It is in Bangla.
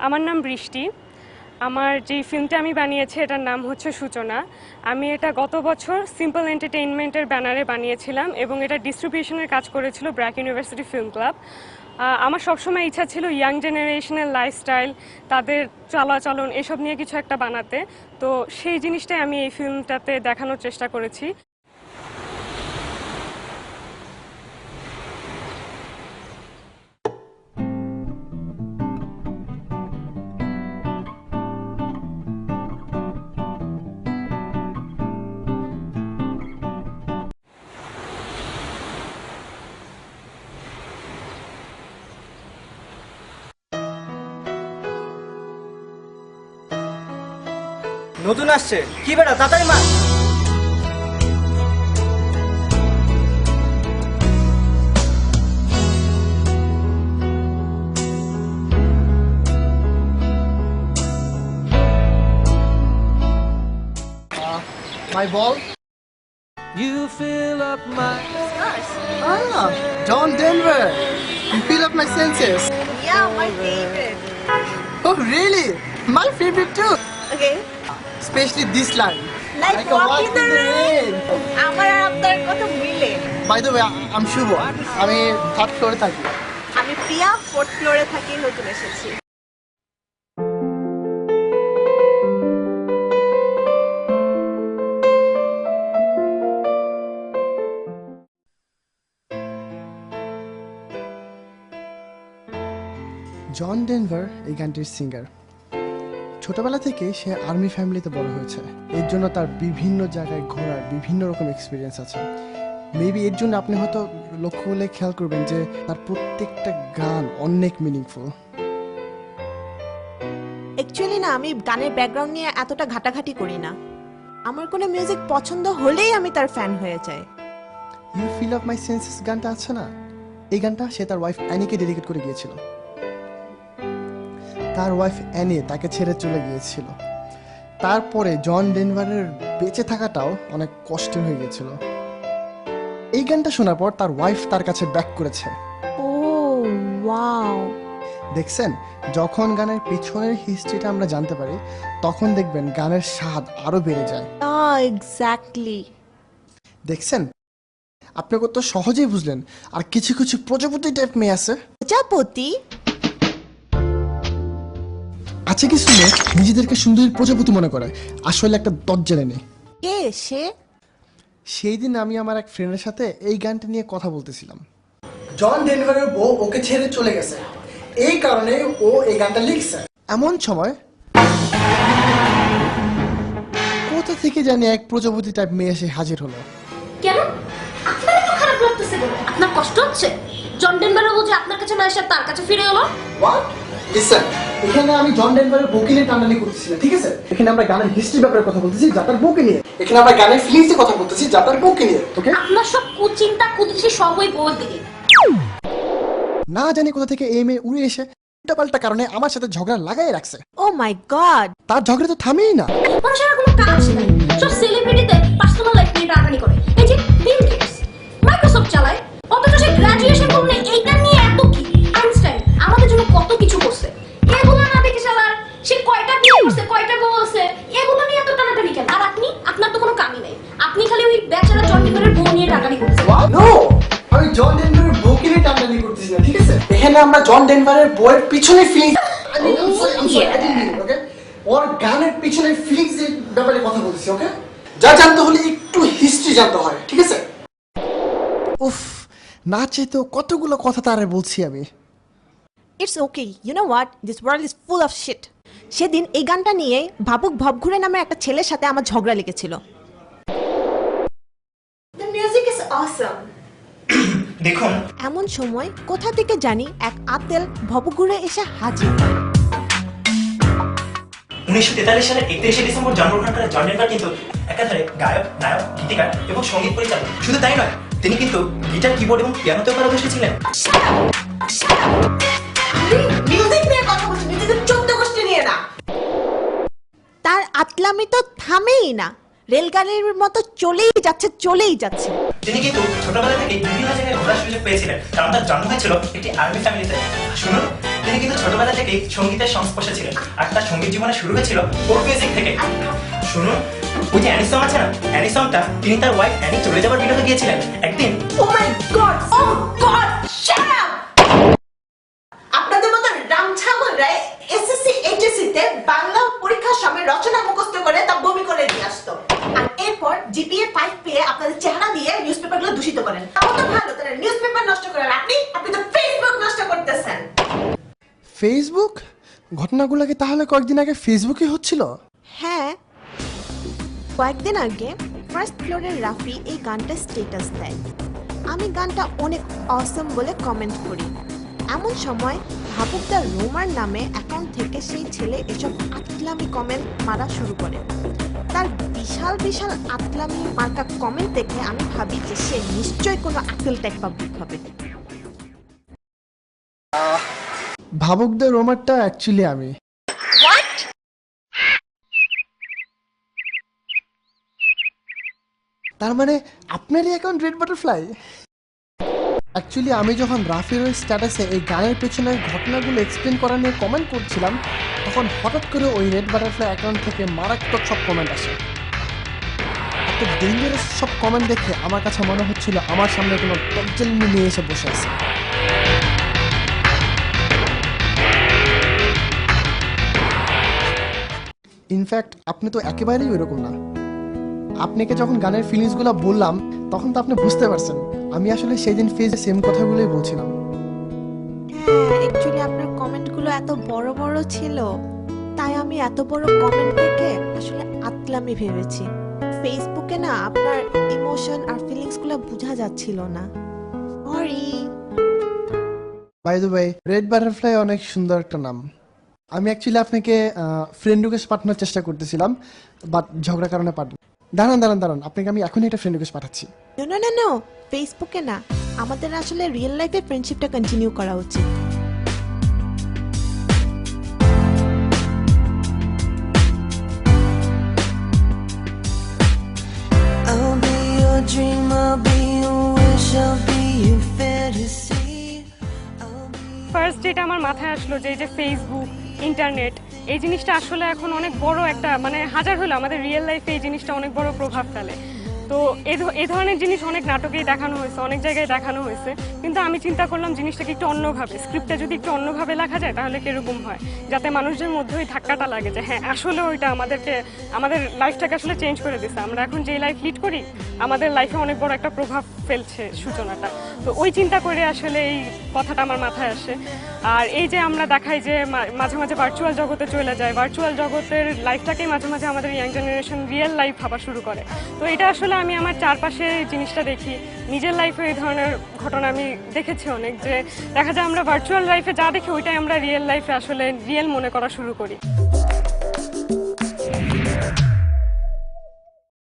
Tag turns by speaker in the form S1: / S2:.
S1: আমার নাম বৃষ্টি। আমার যে ফিল্মটা আমি বানিয়েছি এটার নাম হচ্ছে সূচনা। আমি এটা গত বছর সিম্পল এন্টারটেইনমেন্টের ব্যানারে বানিয়েছিলাম এবং এটা ডিস্ট্রিবিউশনের কাজ করেছিল ব্র্যাক ইউনিভার্সিটি ফিল্ম ক্লাব। আমার সবসময় ইচ্ছা ছিল ইয়াং জেনারেশনের লাইফস্টাইল, তাদের চলাচলন এসব নিয়ে কিছু একটা বানাতে। তো সেই জিনিসটাই আমি এই ফিল্মটাতে দেখানোর চেষ্টা করেছি।
S2: নতুন আসছে কি বেটা তাড়াতাড়ি মা।
S3: My ball?
S2: You fill up my
S3: Ah, John Denver. You fill up my senses.
S4: Yeah, my favorite.
S3: Oh, really? My favorite too.
S4: Okay.
S3: Especially this line.
S4: Like walk in the rain. আমার আর আপনার কথা মিলে।
S3: By the way, I'm শুভ। আমি থার্ড ফ্লোরে থাকি।
S4: আমি প্রিয়া ফোর্থ ফ্লোরে থাকি, নতুন এসেছি।
S3: জন ডেনভার এই গানটির সিঙ্গার। ছোটবেলা থেকে সে আর্মি ফ্যামিলিতে বড় হয়েছে, এর জন্য তার বিভিন্ন জায়গায় ঘোরার বিভিন্ন রকম এক্সপিরিয়েন্স আছে। মেবি এর জন্য আপনি হয়তো লক্ষ্য করলে খেয়াল করবেন যে তার প্রত্যেকটা গান অনেক মিনিংফুল।
S4: অ্যাকচুয়ালি না, আমি গানের ব্যাকগ্রাউন্ড নিয়ে এতটা ঘাটাঘাটি করি না। আমার কোনো মিউজিক পছন্দ হলেই আমি তার ফ্যান হয়ে যাই।
S3: You fill up my senses গানটা আছে না, এই গানটা সে তার ওয়াইফ অ্যানিকে ডেডিকেট করে গিয়েছিল। তার ওয়াইফ অ্যানি তাকে ছেড়ে চলে গিয়েছিল। তারপরে জন ডেনভারের বেঁচে থাকাটাও অনেক কষ্টের হয়ে গিয়েছিল। এই গানটা শোনার পর তার ওয়াইফ তার কাছে ব্যাক করেছে।
S4: ও ওয়াও,
S3: দেখছেন, যখন গানের পিছনের হিস্ট্রিটা আমরা জানতে পারি তখন দেখবেন গানের স্বাদ আরো বেড়ে যায়।
S4: এক্স্যাক্টলি।
S3: দেখছেন, আপনি কত সহজেই বুঝলেন। আর কিছু কিছু প্রজাপতি টাইপ মেয়ে আছে,
S4: প্রজাপতি
S3: আছে কিছু মেয়ে নিজেদেরকে সুন্দরী প্রজাপতি মনে করে, আসলে একটা দজ্জালে নেই।
S4: কে সে?
S3: সেই দিন আমি আমার এক ফ্রেন্ডের সাথে এই গানটা নিয়ে কথা বলতেছিলাম। জন ডেনভারের বউ ওকে ছেড়ে চলে গেছে, এই কারণে ও এই গানটা লিখছে। এমন সময় কোথা থেকে জানি এক প্রজাপতি টাইপ মেয়ে এসে হাজির হলো।
S5: কেন আপনার তো খারাপ লাগতেছে? কেন আপনার কষ্ট হচ্ছে? জন ডেনভারের বউ যে আপনার কাছে না এসে তার কাছে ফিরে এলো।
S3: হোয়াট? লিসেন, এখানে আমি জন ডেনভারের বউকে নিয়ে টানাটানি করতেছি না, ঠিক আছে? এখানে আমরা গানের হিস্ট্রি ব্যাপারে কথা বলতেছি, যা তার বউকে নিয়ে। এখানে আমরা গানের ফিলিংস এর কথা বলতেছি, যা তার বউকে নিয়ে। ওকে?
S5: আপনার সব কুচিন্তা কুদৃষ্টি সব ওই বউর দিকে।
S3: না জানি কোথা থেকে এই মেয়ে উড়ে এসে উল্টাপাল্টা কারণে আমার সাথে ঝগড়া লাগাই রাখছে।
S4: ও মাই গড,
S3: তার ঝগড়া তো থামেই না।
S5: মানুষের কোনো কাজ নেই, সব সেলিব্রিটিতে পার্সোনাল লাইফ নিয়ে টানাটানি করে। এই যে বিল গেটস মাইক্রোসফট চালায়, অথচ সে গ্রাজুয়েশন করলে এইটা নিয়ে এত কি। আইনস্টাইন আমাদের জন্য কত কিছু করছে, এগুলো না দেখে শালার সে কয়টা বিয়ে করছে, কয়টা বউ আছে, এগুলো নিয়ে এত টানাটানি কেন? আর আপনি, আপনার তো কোনো কামই নেই, আপনি খালি ওই বেচারা জন ডেনভারের বউ নিয়ে টানাটানি করছেন।
S3: নো, আমি জন ডেনভারের বউকে নিয়ে টানাটানি করতেছি না, ঠিক আছে? এখানে আমরা জন ডেনভারের বউয়ের পিছনে ফিলিংস, ওকে, ওর গানের পিছনে ফিলিংস এর ব্যাপারে কথা বলতেছি। ওকে, যা জানতে হলে একটু হিস্ট্রি জানতে হয়, ঠিক আছে? উফ, না চেয়েতেও কতগুলো কথা তারে বলছি আমি।
S4: It's okay, you know what, this world is full of shit. সেদিন এই গানটা নিয়ে ভাবুক ভবঘুরে নামে একটা ছেলের সাথে আমার ঝগড়া লেগেছিল। দ্য মিউজিক ইজ অসম।
S2: দেখুন,
S4: এমন সময় কোথা থেকে জানি এক আতেল ভবঘুরে এসে হাজির।
S6: 1943 সালের 31শে ডিসেম্বর জন্মগ্রহণকারী জন ডেনভার কিন্তু একাধারে গায়ক, নায়ক, গীতিকার এবং সঙ্গীত পরিচালক। শুধু তাই নয়, তিনি কিন্তু গিটার, কিবোর্ড এবং পিয়ানোতেও পারদর্শী ছিলেন।
S4: মিউজিক নিয়ে কথা বলছি, নিজেদের 14 গোষ্ঠী নিয়ে না। তার আতলামি তো থামেই না, রেলগাড়ির মতো চলেই যাচ্ছে, চলেই যাচ্ছে।
S6: তিনি কিন্তু ছোটবেলা থেকে বিভিন্ন জায়গায় ঘোরার সুযোগ পেয়েছিলেন, কারণ তার জন্ম হয়েছিল একটি আর্মি ফ্যামিলিতে। শুনুন, তিনি কিন্তু ছোটবেলা থেকেই সঙ্গীতের সংস্পর্শে ছিলেন আর তার সঙ্গীত জীবনে শুরু হয়েছিল ফোক মিউজিক থেকে। শুনুন, ওই যে অ্যানি সং আছে না, অ্যানি সংটা তিনি তার ওয়াইফ অ্যানি চলে যাওয়ার বিরহে গিয়েছিলেন একদিন।
S4: Oh my God! Oh God! Shut up! আপনাদের মতো রামছাগলরাই এসএসসি এইচএসসি তে বাংলা পরীক্ষার সময় রচনা মুখস্থ করে তা বমি করে দিয়ে আসতো, আর এরপর জিপিএ 5 পেয়ে আপনাদের চেহারা দিয়ে নিউজপেপারগুলো দূষিত করেন। তাও তো ভালো, তারা নিউজপেপার নষ্ট করেন, আপনি তো ফেসবুক নষ্ট করতেছেন।
S3: ফেসবুক ঘটনাগুলো কি তাহলে কয়েকদিন আগে ফেসবুকে হচ্ছিল?
S4: হ্যাঁ, কয়েকদিন আগে ফার্স্ট ফ্লোরের রাফি এই গানটা স্ট্যাটাস দেয়। আমি গানটা অনেক অসম বলে কমেন্ট করি। এমন সময় ভাবুকদার রোমার নামে অ্যাকাউন্ট থেকে সেই ছেলে এসব আতলামি কমেন্ট মারা শুরু করে। তার বিশাল বিশাল আতলামি মার্কা কমেন্ট দেখে আমি ভাবি যে সে নিশ্চয়ই কোনো আকল টাইপ পাবলিক হবে।
S3: ভাবুকদের রোমারটা অ্যাকচুয়ালি আমি। তার মানে আপনারই অ্যাকাউন্ট রেড বাটারফ্লাই? অ্যাকচুয়ালি আমি যখন রাফির ওই স্ট্যাটাসে এই গানের পেছনে ঘটনাগুলো এক্সপ্লেন করা নিয়ে কমেন্ট করছিলাম, তখন হঠাৎ করে ওই রেড বাটারফ্লাই অ্যাকাউন্ট থেকে মারাত্মক সব কমেন্ট আসে। এত ডেঞ্জারাস সব কমেন্ট দেখে আমার কাছে মনে হচ্ছিল আমার সামনে কোনো টকজেল নিয়ে এসে বসে আছে। ইনফ্যাক্ট আপনি তো একেবারেই ওইরকম না। আপনাকে যখন গানের ফিলিংসগুলো বললাম তখন তো আপনি বুঝতে পারছেন আমি আসলে সেই দিন ফেজে সেম কথাগুলোই বলছিলাম।
S4: হ্যাঁ, অ্যাকচুয়ালি আপনার কমেন্টগুলো এত বড় বড় ছিল, তাই আমি এত বড় কমেন্ট দেখে আসলে আতলামি ভেবেছি। ফেসবুকে না আপনার ইমোশন আর ফিলিংসগুলো বোঝা যাচ্ছিল না। Sorry.
S3: By the way, red butterfly অনেক সুন্দর একটা নাম। আমি অ্যাকচুয়ালি আপনাকে ফ্রেন্ড রিকোয়েস্ট পাঠানোর চেষ্টা করতেছিলাম, বাট ঝগড়ার কারণে পাঠান। দাঁড়ান, আপনাকে আমি এখনই একটা ফ্রেন্ড রিকোয়েস্ট পাঠাচ্ছি।
S4: নো, ফেসবুকে না, আমাদের আসলে রিয়েল লাইফে ফ্রেন্ডশিপটা কন্টিনিউ করা উচিত।
S7: I'll be your dream, I'll be your wish, I'll be your fantasy.
S1: First যেটা আমার মাথায় আসলো যে এই যে ফেসবুক, ইন্টারনেট, এই জিনিসটা আসলে এখন অনেক বড় একটা, মানে হাজার হলো আমাদের রিয়েল লাইফে এই জিনিসটা অনেক বড় প্রভাব ফেলে। তো এই ধরনের জিনিস অনেক নাটকেই দেখানো হয়েছে, অনেক জায়গায় দেখানো হয়েছে, কিন্তু আমি চিন্তা করলাম জিনিসটাকে একটু অন্যভাবে, স্ক্রিপ্টটা যদি একটু অন্যভাবে লেখা যায় তাহলে কিরকম হয়, যাতে মানুষদের মধ্যে ওই ধাক্কাটা লাগে যে হ্যাঁ আসলে ওইটা আমাদের লাইফটাকে আসলে চেঞ্জ করে দিচ্ছে। আমরা এখন যেই লাইফ লিড করি আমাদের লাইফে অনেক বড় একটা প্রভাব ফেলছে সূচনাটা। তো ওই চিন্তা করে আসলে এই কথাটা আমার মাথায় আসে। আর এই যে আমরা দেখাই যে মাঝে মাঝে ভার্চুয়াল জগতে চলে যায়, ভার্চুয়াল জগতের লাইফটাকেই মাঝে মাঝে আমাদের ইয়াং জেনারেশন রিয়েল লাইফ ভাবা শুরু করে। তো এটা আসলে আমি আমার চারপাশে জিনিসটা দেখি, নিজের লাইফে এই ধরনের ঘটনা আমি দেখেছি অনেক, যে দেখা যায় আমরা ভার্চুয়াল লাইফে যা দেখি ওইটাই আমরা রিয়েল লাইফে আসলে রিয়েল মনে করা শুরু করি।